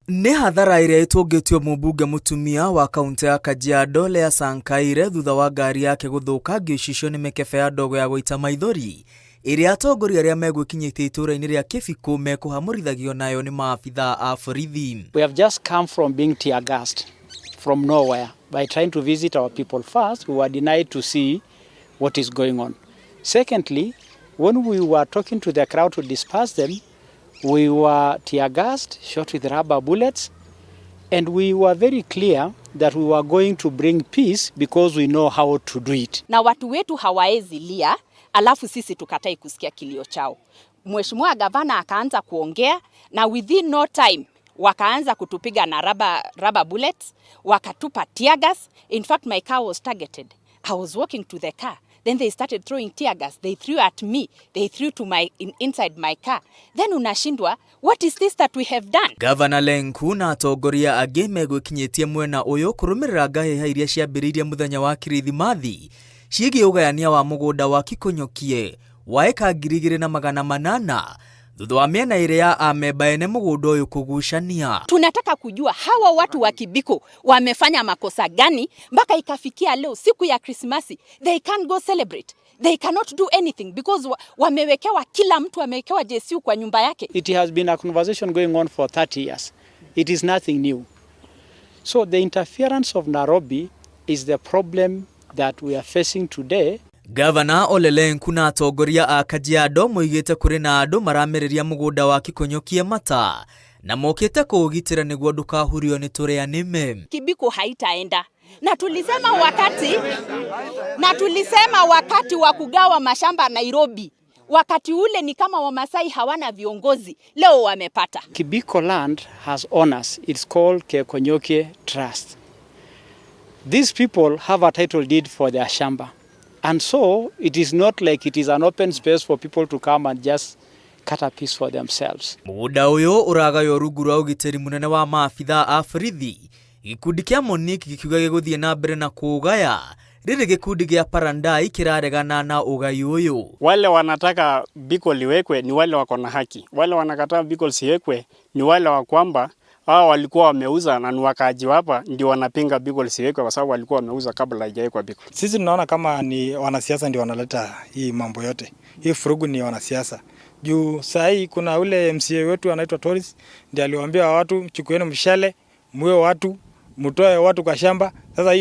Nĩ hathara ĩrĩa ĩtũngĩtio mũmbunge mũtumia wa kaunti ya Kajiado Lea Sankaire thutha wa ngari yake gũthũkangio icicio nĩ mĩkebe ya ndogo ya gũita maithori ĩrĩa atongoria arĩa megwĩkinyĩtie itũũra-inĩ rĩa Kĩbiko mekũhamũrithagio nayo nĩ maabithaa a borithi. We have just come from being tear gassed from nowhere by trying to visit our people first. We were denied to see what is going on. Secondly, when we were talking to the crowd to disperse them, we were tear gassed, shot with rubber bullets, and we were very clear that we were going to bring peace because we know how to do it. Na watu wetu hawaezi lia, alafu sisi tukatai kusikia kilio chao. Mheshimiwa gavana akaanza kuongea na within no time wakaanza kutupiga na rubber bullets, wakatupa tear gas. In fact, my car was targeted. I was walking to the car. Then they started throwing tear gas. They threw at me. They threw to inside my car. Then unashindwa, what is this that we have done? Governor Lenku na atongoria angĩ megwĩkinyĩtie mwena ũyũ kũrũmĩrĩra ngahĩha iria ciambĩrĩirie mũthenya wa Kirithimathi ciĩgiĩ ũgayania wa mũgũnda wa Keekonyokie wa eka 2,800 thutha wa mĩena ĩrĩ ya amemba ene mũgũnda ũyũ kũgucania. Tunataka kujua hawa watu wa Kibiko wamefanya makosa gani mpaka ikafikia leo siku ya Krismasi they can't go celebrate. They cannot do anything because wamewekewa, kila mtu amewekewa JSU kwa nyumba yake. It has been a conversation going on for 30 years. It is nothing new. So the interference of Nairobi is the problem that we are facing today. Governor Lenku na atongoria a Kajiado moigĩte kũrĩ na andũ maramerĩria mũgũnda wa Keekonyokie mata na mokĩte kũũgitĩra nĩguo ndũkahurio nĩ tũrĩa nĩme. Kibiko haitaenda. Na tulisema wakati wa kugawa mashamba Nairobi, wakati ule ni kama Wamasai hawana viongozi, leo wamepata. Kibiko land has owners. It's called Keekonyokie Trust. These people have a title deed for their shamba. And so it is not like it is an open space for people to come and just cut a piece for themselves. Mũgũnda ũyũ ũragayo rungu rwa ũgitĩri mũnene wa maabithaa a borithi. Gĩkundi kĩa Monique gĩkiuga gĩgũthiĩ na mbere na kũũgaya rĩrĩ gĩkundi gĩa Parandai kĩraregana na ũgai ũyũ. Wale wanataka Biko liwekwe ni wale wako na haki. Wale wanakataa Biko siwekwe ni wale wa kwamba hao walikuwa wameuza na ni wakaaji hapa ndio wanapinga Biko siwekwe kwa sababu walikuwa wameuza kabla haijawekwa Biko. Sisi tunaona kama ni wanasiasa ndio wanaleta hii mambo yote. Hii furugu ni wanasiasa. Juu sahi kuna ule MCA wetu anaitwa Toris ndiye aliwaambia watu chukueni mshale, muwe watu, mtoe watu kwa shamba. Sasa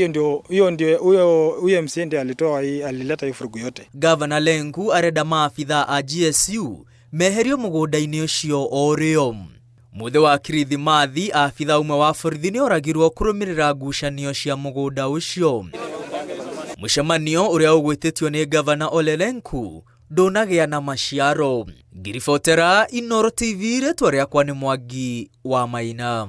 huyo MCA ndiye alileta hii furugu yote. Governor Lenku arenda maabithaa a GSU meherio mũgũnda-inĩ ũcio o rĩo. Mũthĩ wa Kirithimathi abithaa ũmwe wa borithi nĩ oragirwo kũrũmĩrĩra ngucanio cia mũgũnda ũcio. Mũcemanio ũrĩa ũgwĩtĩtio nĩ Governor Lenku ndũnagĩa na maciaro. Ngiribotera Inooro TV rĩtwa rĩakwa nĩ Mwangi wa Maina.